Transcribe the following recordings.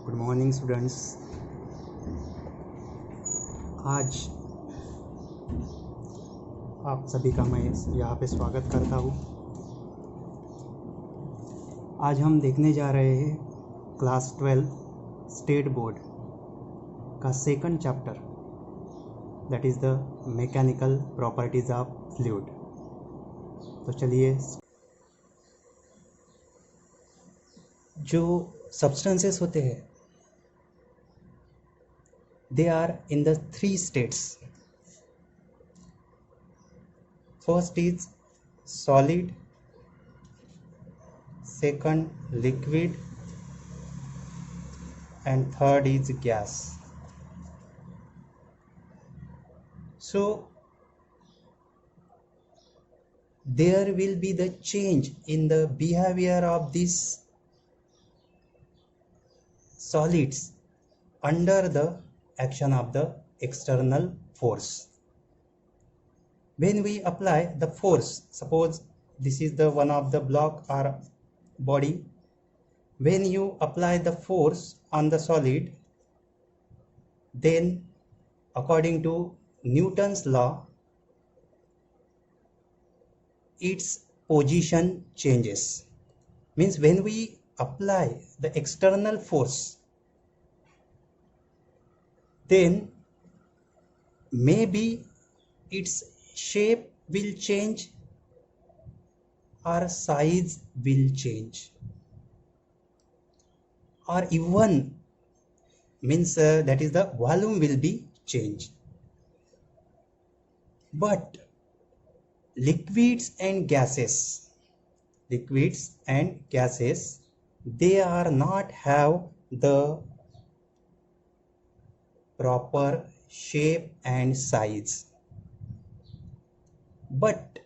Good morning students. आज आप सभी का मैं यहाँ पे स्वागत करता हूँ। आज हम देखने जा रहे हैं क्लास 12 स्टेट बोर्ड का second chapter, that is the mechanical properties of fluid. तो चलिए, जो सब्सटेंसेस होते हैं they are in the three states. First is solid, second liquid, and third is gas. So there will be the change in the behavior of these solids under the action of the external force. When we apply the force, suppose this is the one of the block or body, when you apply the force on the solid, then according to Newton's law, its position changes. Means when we apply the external force, then maybe its shape will change or size will change, or even means that is the volume will be changed. But liquids and gases, they are not have the proper shape and size. But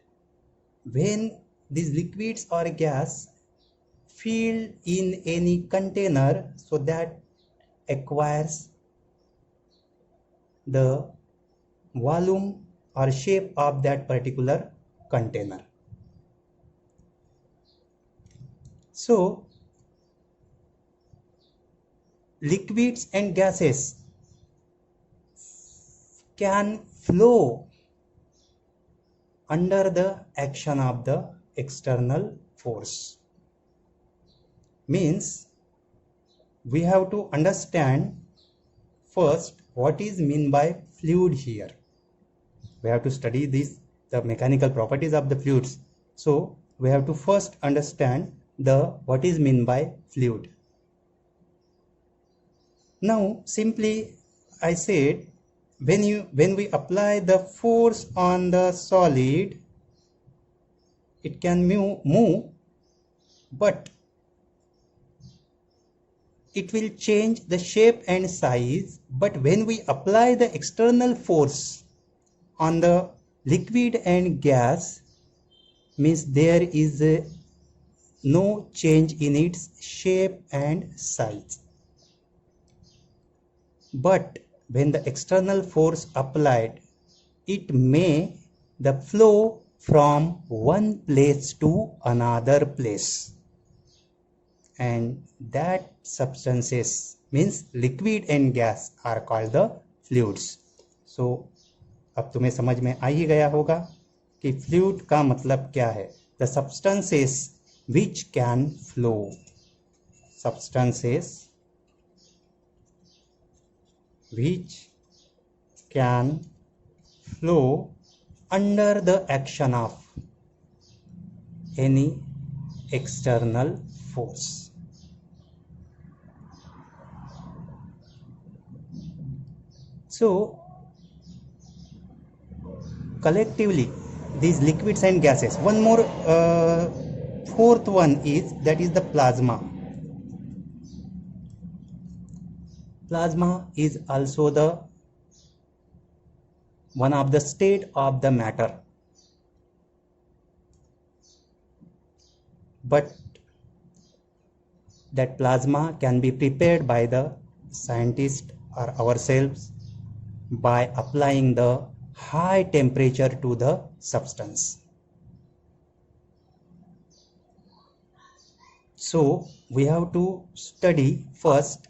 when these liquids or gas filled in any container, so that acquires the volume or shape of that particular container. So liquids and gases can flow under the action of the external force. Means we have to understand first what is mean by fluid here. We have to study this, the mechanical properties of the fluids. So we have to first understand the what is mean by fluid. Now simply I said, when we apply the force on the solid, it can move, but it will change the shape and size. But when we apply the external force on the liquid and gas, means there is no change in its shape and size. But when the external force applied, it may the flow from one place to another place, and that substances means liquid and gas are called the fluids. So अब तुम्हें समझ में आ ही गया होगा कि fluid का मतलब क्या है. The substances which can flow, substances which can flow under the action of any external force. So collectively these liquids and gases, one more fourth one is, that is the plasma. Plasma is also the one of the state of the matter, but that plasma can be prepared by the scientist or ourselves by applying the high temperature to the substance. So we have to study first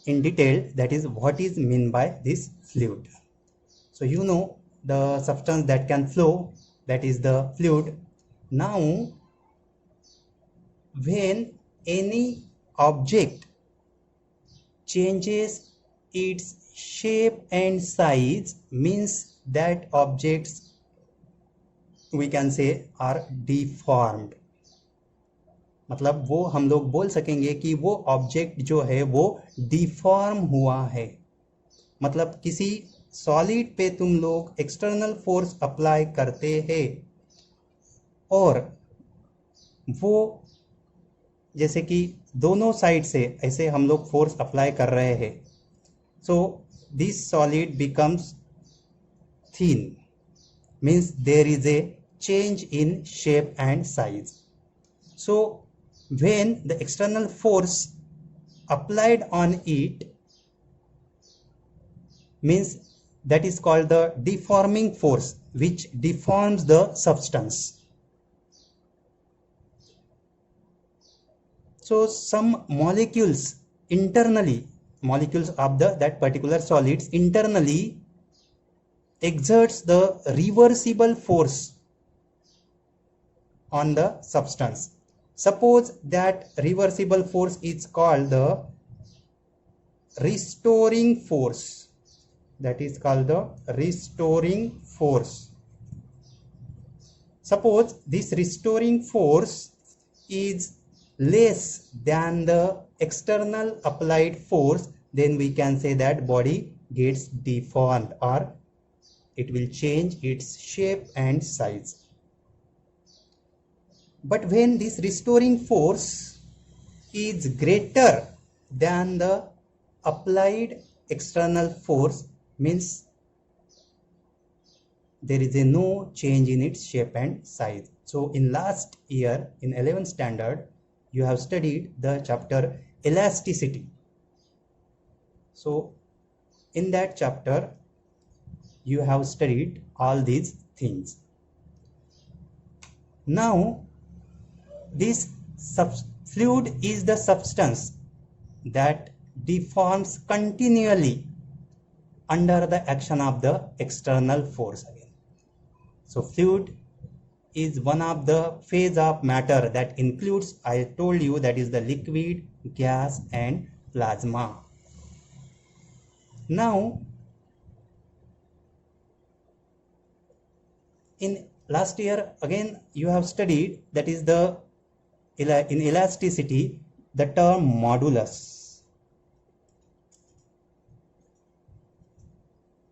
in detail, that is what is meant by this fluid. So you know the substance that can flow, that is the fluid. Now when any object changes its shape and size, means that objects, we can say, are deformed. मतलब वो हम लोग बोल सकेंगे कि वो object जो है वो डिफॉर्म हुआ है. मतलब किसी सॉलिड पे तुम लोग एक्सटर्नल फोर्स अप्लाई करते हैं और वो जैसे कि दोनों साइड से ऐसे हम लोग फोर्स अप्लाई कर रहे हैं, so this solid becomes thin, means there is a change in shape and size. So when the external force applied on it, means that is called the deforming force, which deforms the substance. So some molecules internally, molecules of that particular solids internally exerts the reversible force on the substance. Suppose that reversible force is called the restoring force. That is called the restoring force. Suppose this restoring force is less than the external applied force, then we can say that body gets deformed or it will change its shape and size. But when this restoring force is greater than the applied external force, means there is a no change in its shape and size. So in last year in 11th standard you have studied the chapter elasticity. So in that chapter you have studied all these things. Now this fluid is the substance that deforms continually under the action of the external force again. So fluid is one of the phase of matter that includes, I told you, that is the liquid, gas and plasma. Now in last year again you have studied, that is the in elasticity, the term modulus.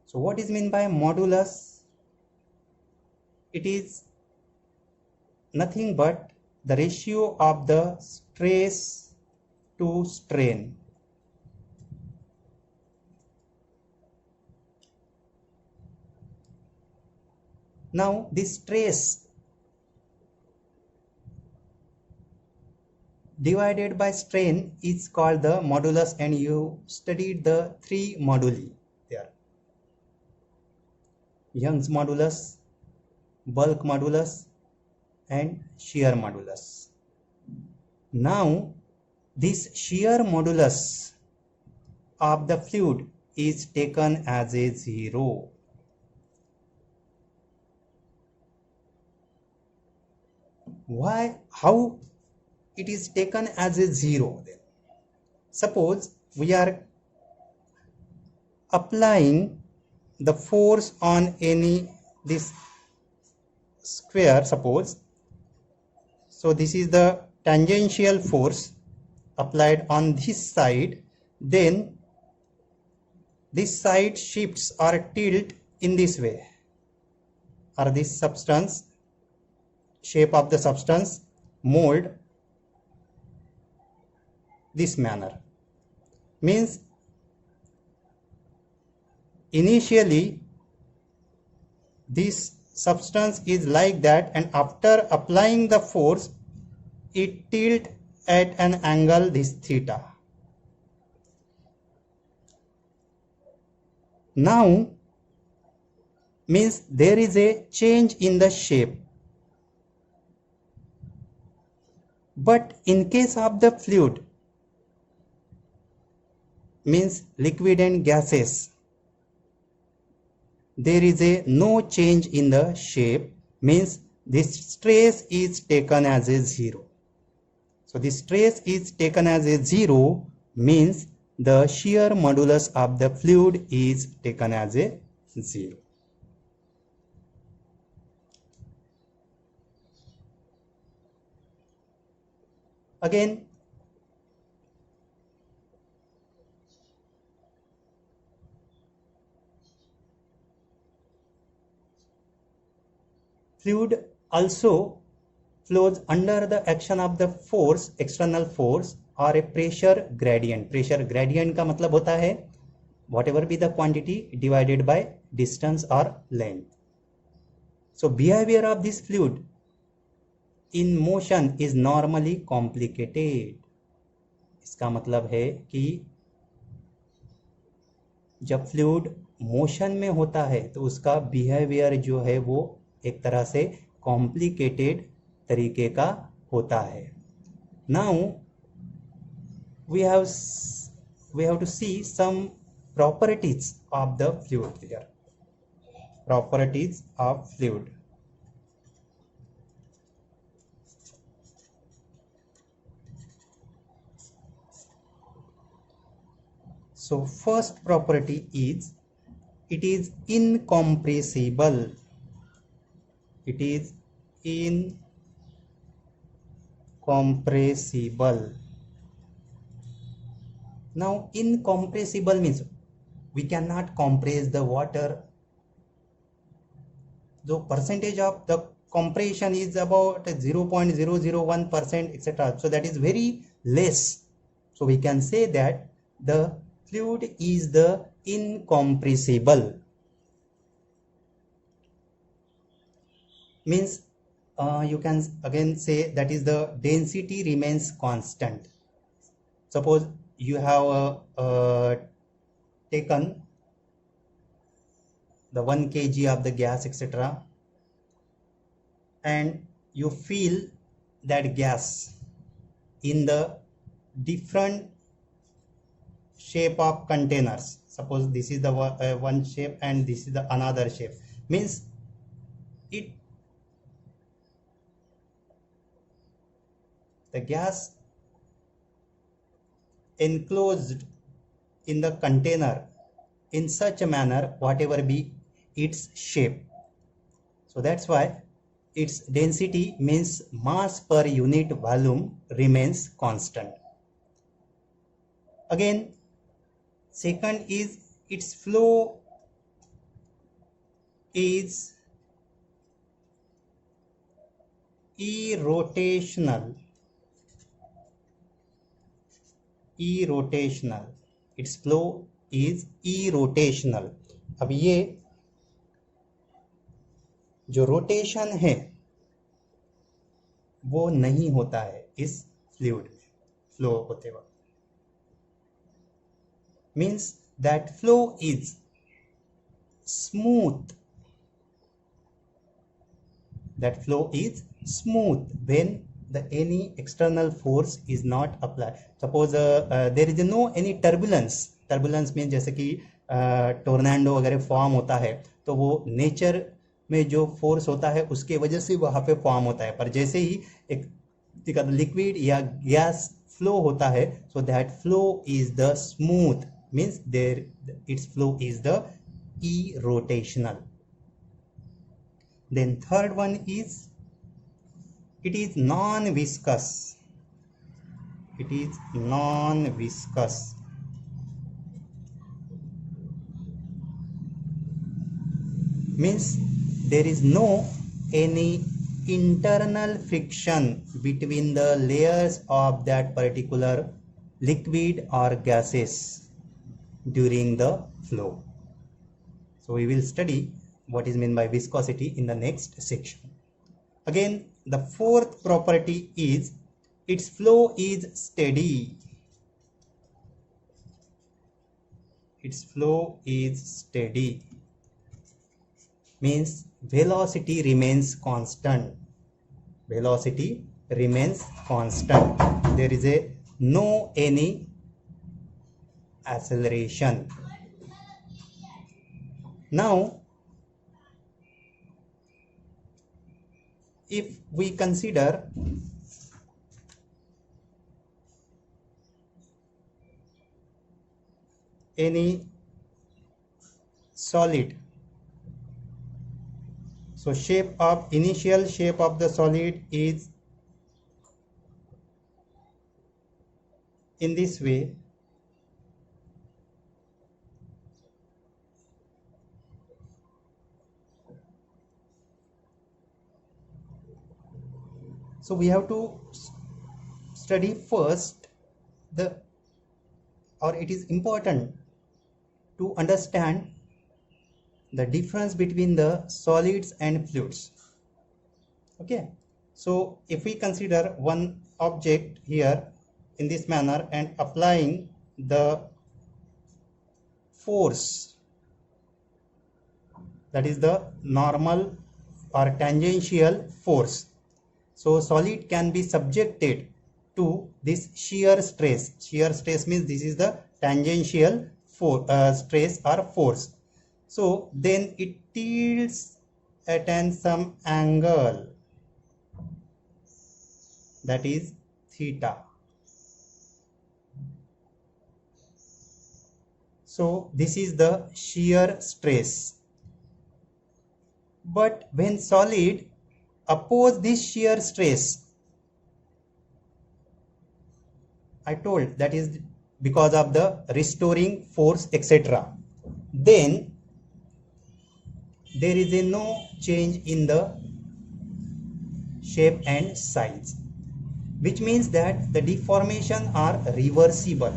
So what is meant by modulus? It is nothing but the ratio of the stress to strain. Now this stress divided by strain is called the modulus, and you studied the three moduli there: Young's modulus, bulk modulus and shear modulus. Now this shear modulus of the fluid is taken as a 0. Why? How it is taken as a 0 then? Suppose we are applying the force on this square, suppose. So this is the tangential force applied on this side, then this side shifts or tilt in this way, or this substance, shape of the substance mold this manner. Means initially this substance is like that, and after applying the force it tilt at an angle this theta. Now means there is a change in the shape. But in case of the fluid, means liquid and gases, there is a no change in the shape, means this stress is taken as a 0. So this stress is taken as a 0 means the shear modulus of the fluid is taken as a 0. Again, fluid also flows under the action of the force, external force or a pressure gradient. Pressure gradient का मतलब होता है whatever be the quantity divided by distance or length. So behavior of this fluid in motion is normally complicated. इसका मतलब है कि जब fluid motion में होता है तो उसका बिहेवियर जो है वो एक तरह से कॉम्प्लिकेटेड तरीके का होता है. Now we have to see some properties of the fluid here. Properties of fluid. So first property is it is incompressible. It is incompressible. Now incompressible means we cannot compress the water. The percentage of the compression is about 0.001%, etc. So that is very less. So we can say that the fluid is the incompressible. Means you can again say that is the density remains constant. Suppose you have taken the 1 kg of the gas, etc., and you fill that gas in the different shape of containers. Suppose this is the one shape and this is the another shape. Means the gas enclosed in the container in such a manner whatever be its shape. So that's why its density means mass per unit volume remains constant. Again, second is its flow is irrotational. Its flow is irrotational. अब ये जो rotation है वो नहीं होता है इस fluid में फ्लो होते वक्त. Means that flow is smooth. That flow is smooth when any external force is not applied. Suppose there is no any turbulence. Turbulence means जैसे कि टोर्नेडो वगैरह फॉर्म होता है तो वो नेचर में जो फोर्स होता है उसके वजह से वहाँ पे फॉर्म होता है. पर जैसे ही एक लिक्विड या गैस फ्लो होता है so that flow is the smooth. Means there its flow is the irrotational. Then third one is it is non-viscous. It is non-viscous. Means there is no any internal friction between the layers of that particular liquid or gases during the flow. So we will study what is meant by viscosity in the next section. Again, the fourth property is its flow is steady. Its flow is steady. Means velocity remains constant. Velocity remains constant. There is no any acceleration. Now, if we consider any solid, so initial shape of the solid is in this way. So we have to study first it is important to understand the difference between the solids and fluids. Okay, so if we consider one object here in this manner and applying the force, that is the normal or tangential force, so solid can be subjected to this shear stress. Shear stress means this is the tangential stress or force. So then it tilts at some angle, that is theta. So this is the shear stress. But when solid oppose this shear stress, I told that is because of the restoring force, etc., then there is no change in the shape and size, which means that the deformation are reversible,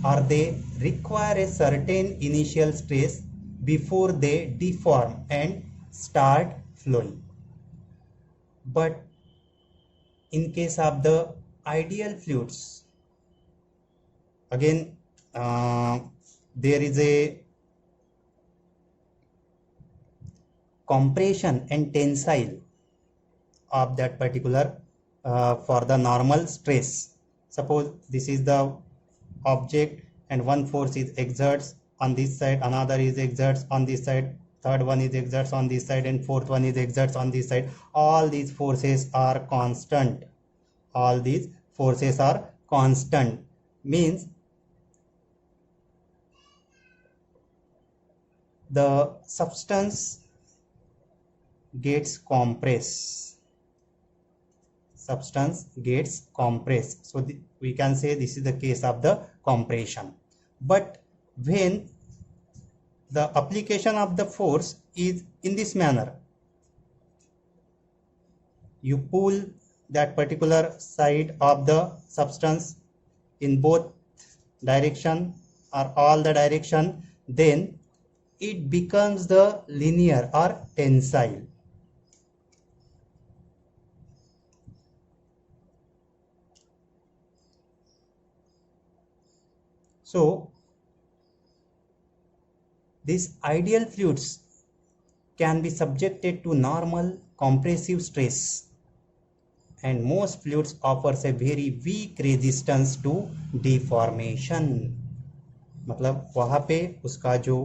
or they require a certain initial stress before they deform and start flowing. But in case of the ideal fluids, again there is a compression and tensile of that particular for the normal stress. Suppose this is the object and one force is exerts on this side, another is exerts on this side, third one is exerts on this side, and fourth one is exerts on this side. All these forces are constant. All these forces are constant means the substance gets compressed. Substance gets compressed. So we can say this is the case of the compression. But when the application of the force is in this manner, you pull that particular side of the substance in both direction or all the direction, then it becomes the linear or tensile. So these ideal fluids can be subjected to normal compressive stress, and most fluids offers a very weak resistance to deformation. मतलब वहाँ पे उसका जो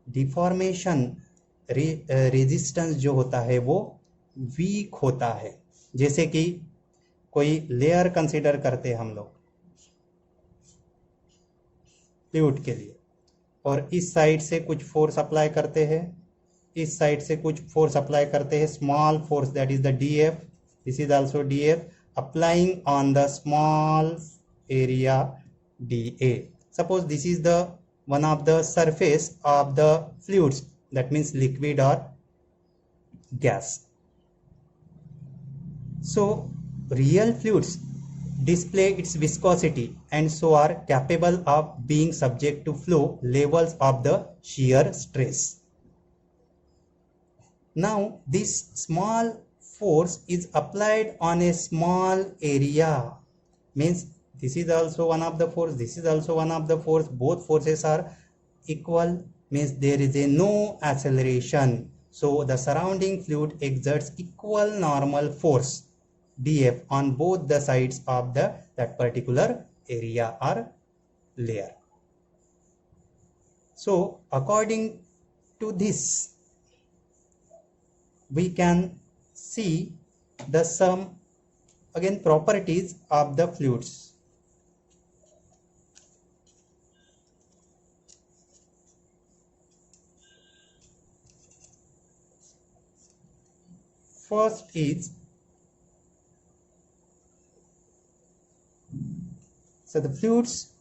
deformation resistance जो होता है वो week होता है. जैसे कि कोई लेयर कंसीडर करते हैं हम लोग फ्लूइड के लिए, और इस साइड से कुछ फोर्स अप्लाई करते हैं, इस साइड से कुछ फोर्स अप्लाई करते हैं, small force, that is the DF. This is also DF applying on the small area dA. Suppose this is the one of the surface of the fluids, that means liquid or gas. So real fluids display its viscosity and so are capable of being subject to flow levels of the shear stress. Now this small force is applied on a small area, means this is also one of the force, this is also one of the force, both forces are equal, means there is a no acceleration. So the surrounding fluid exerts equal normal force dF on both the sides of that particular area or layer. So according to this, we can see the some again properties of the fluids. First is, so the fluids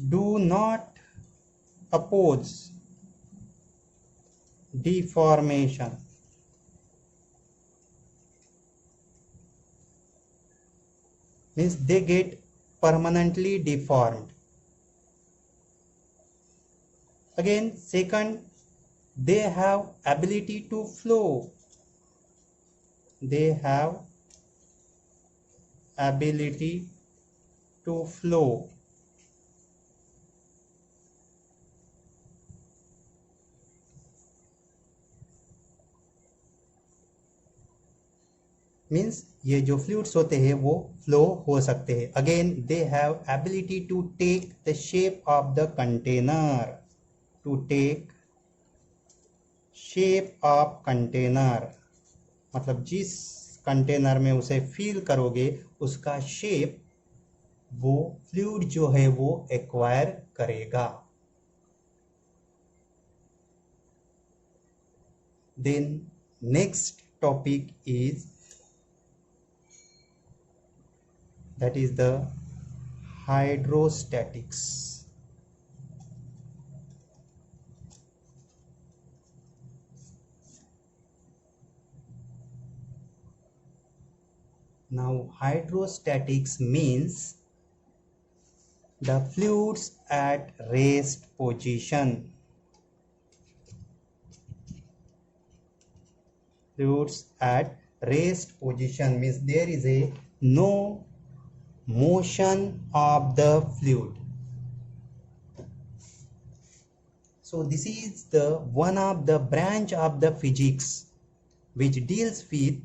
do not oppose deformation. Means they get permanently deformed. Again, second, they have ability to flow. They have ability to flow. Means ये जो fluids होते हैं वो flow हो सकते हैं. Again they have ability to take the shape of the container. To take shape of container मतलब जिस कंटेनर में उसे फील करोगे उसका शेप वो फ्लूइड जो है वो एक्वायर करेगा. Then next topic is that is the hydrostatics. Now hydrostatics means the fluids at rest position. Fluids at rest position means there is a no motion of the fluid. So this is the one of the branch of the physics which deals with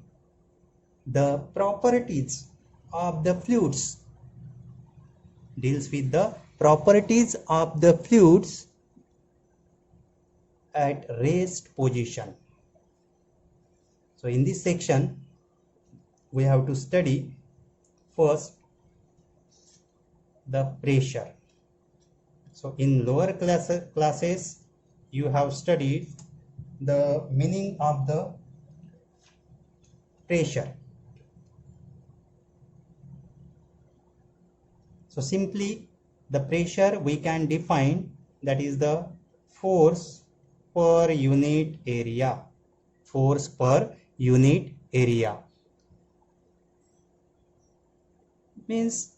the properties of the fluids. Deals with the properties of the fluids at rest position. So in this section we have to study first the pressure. So in lower classes you have studied the meaning of the pressure. So simply the pressure we can define, that is the force per unit area. Force per unit area means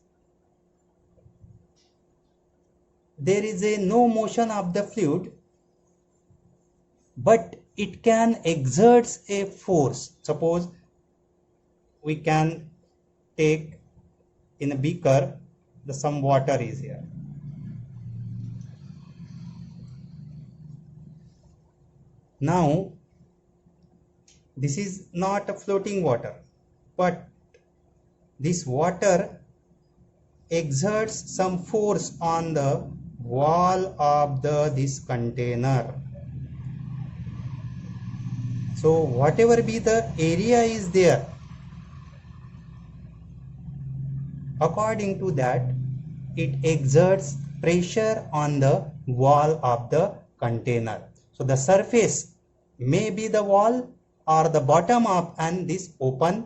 there is a no motion of the fluid, but it can exert a force. Suppose we can take in a beaker some water is here. Now this is not a floating water, but this water exerts some force on the wall of this container. So whatever be the area is there, according to that it exerts pressure on the wall of the container. So the surface may be the wall or the bottom of and this open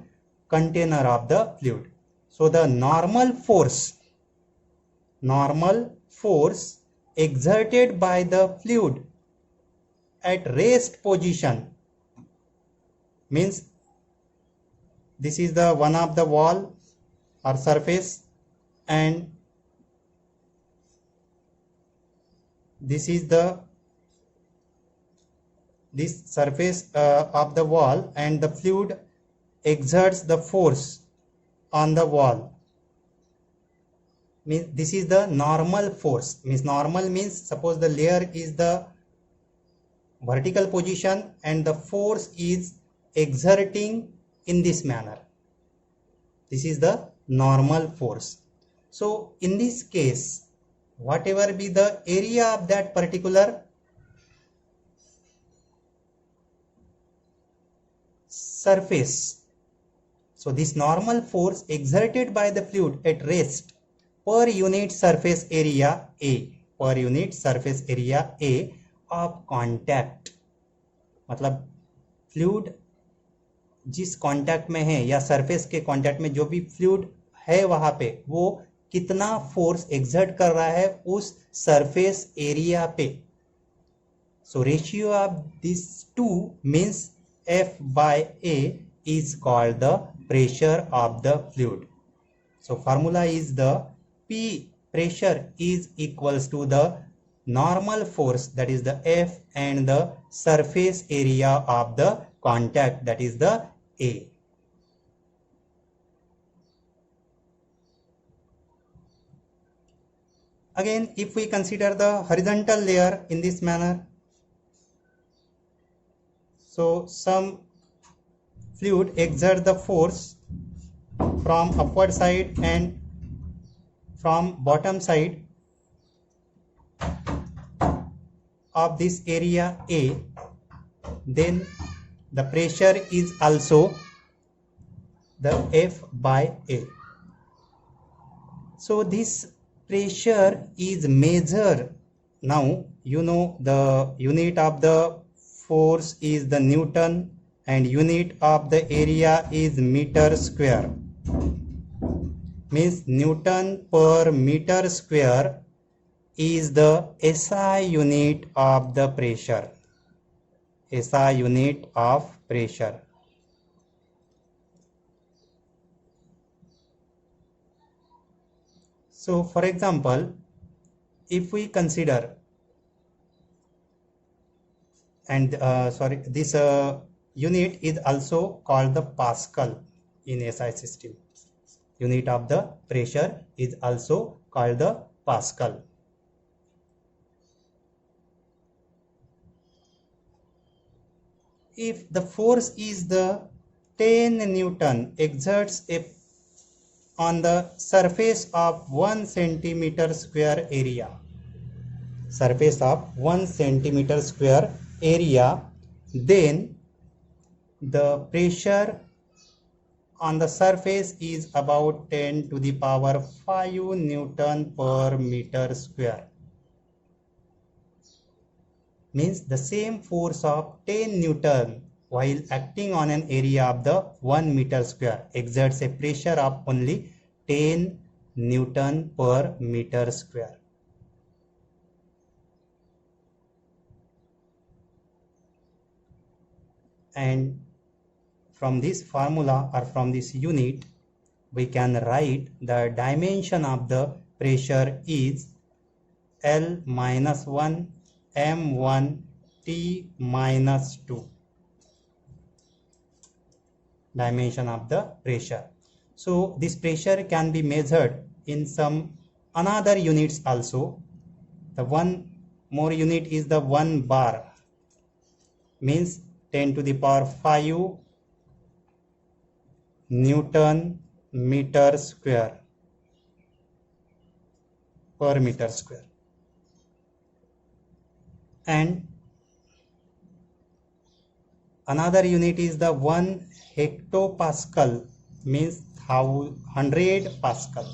container of the fluid. So the normal force exerted by the fluid at rest position means this is the one of the wall or surface and this is this surface of the wall, and the fluid exerts the force on the wall. Means this is the normal force. Means normal means suppose the layer is the vertical position and the force is exerting in this manner. This is the normal force. So in this case, whatever be the area of that particular surface, so this normal force exerted by the fluid at rest per unit surface area A, per unit surface area A of contact, मतलब fluid जिस contact में है या surface के contact में जो भी fluid है वहां पे, वो कितना फोर्स एक्सर्ट कर रहा है उस सरफेस एरिया पे. So ratio of this two means F by A is called the pressure of the fluid. So formula is the P pressure is equals to the normal force, that is the F, and the surface area of the contact, that is the A. Again, if we consider the horizontal layer in this manner, so some fluid exert the force from upward side and from bottom side of this area A, then the pressure is also the F by A. So this pressure is measured. Now you know the unit of the force is the Newton and unit of the area is meter square. Means Newton per meter square is the SI unit of the pressure. SI unit of pressure. So for example, if we consider and this unit is also called the Pascal in SI system. Unit of the pressure is also called the Pascal. If the force is the 10 Newton exerts on the surface of 1 centimeter square area, surface of 1 centimeter square area, then the pressure on the surface is about 10 to the power 5 Newton per meter square. Means the same force of 10 Newton while acting on an area of the 1 meter square exerts a pressure of only 10 Newton per meter square. And from this formula or from this unit, we can write the dimension of the pressure is L minus 1 M1 T minus 2. Dimension of the pressure. So this pressure can be measured in some another units also. The one more unit is the 1 bar, means 10 to the power 5 Newton meter square per meter square. And another unit is the 1 hectopascal, means 100 Pascal.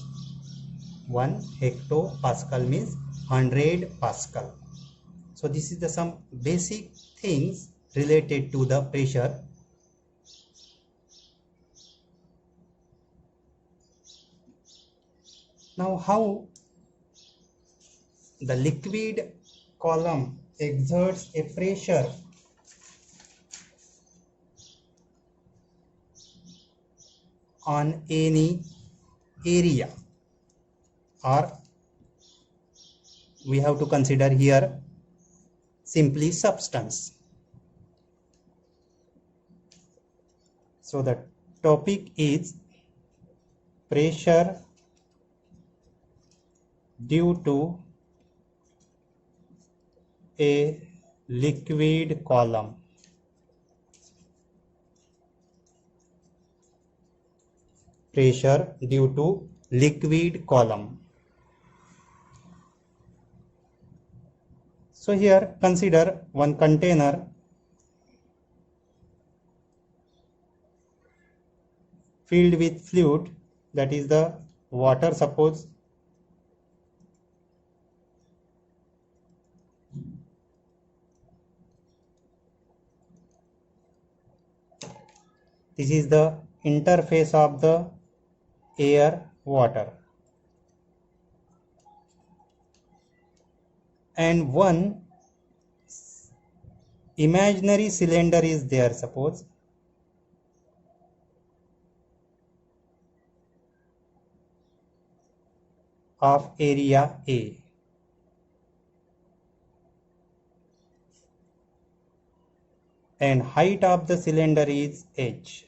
1 hectopascal means 100 Pascal. So this is the some basic things related to the pressure. Now how the liquid column exerts a pressure on any area, or we have to consider here simply substance. So the topic is pressure due to a liquid column. pressure due to liquid column. So here consider one container filled with fluid, that is the water, suppose. This is the interface of the air water, and one imaginary cylinder is there, suppose. Of area A. And height of the cylinder is h.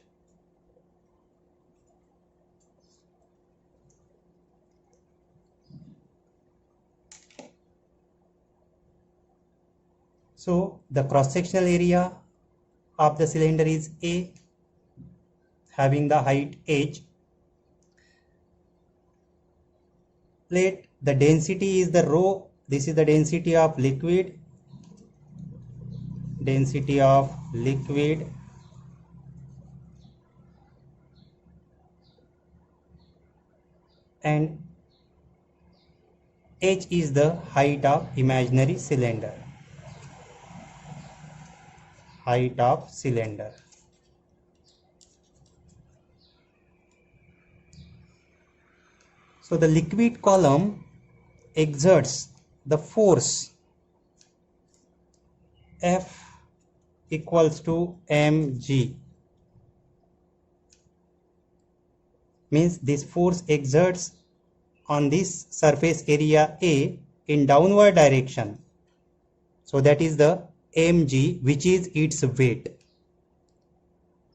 So the cross-sectional area of the cylinder is A, having the height h. Let the density is the rho. This is the density of liquid. Density of liquid and h is the height of imaginary cylinder. Height of cylinder. So the liquid column exerts the force F equals to mg. Means this force exerts on this surface area A in downward direction. So that is the mg, which is its weight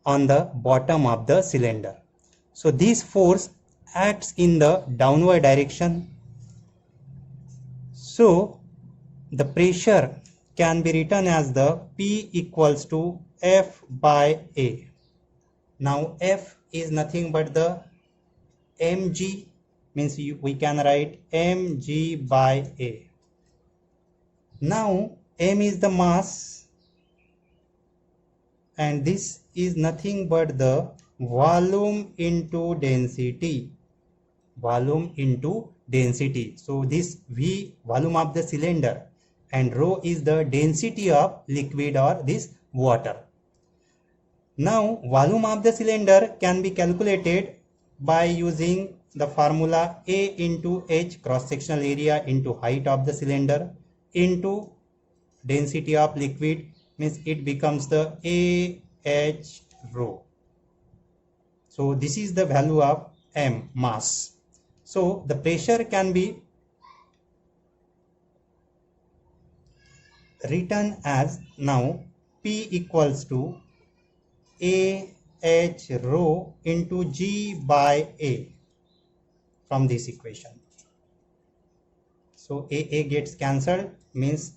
on the bottom of the cylinder. So this force acts in the downward direction. So the pressure can be written as the P equals to F by A. Now F is nothing but the mg, means we can write mg by A. Now m is the mass and this is nothing but the volume into density. Volume into density. So this V, volume of the cylinder, and rho is the density of liquid or this water. Now volume of the cylinder can be calculated by using the formula A into H, cross-sectional area, into height of the cylinder, into density of liquid, means it becomes the AH rho. So this is the value of M, mass. So the pressure can be written as now P equals to AH rho into G by A from this equation. So AA gets cancelled, means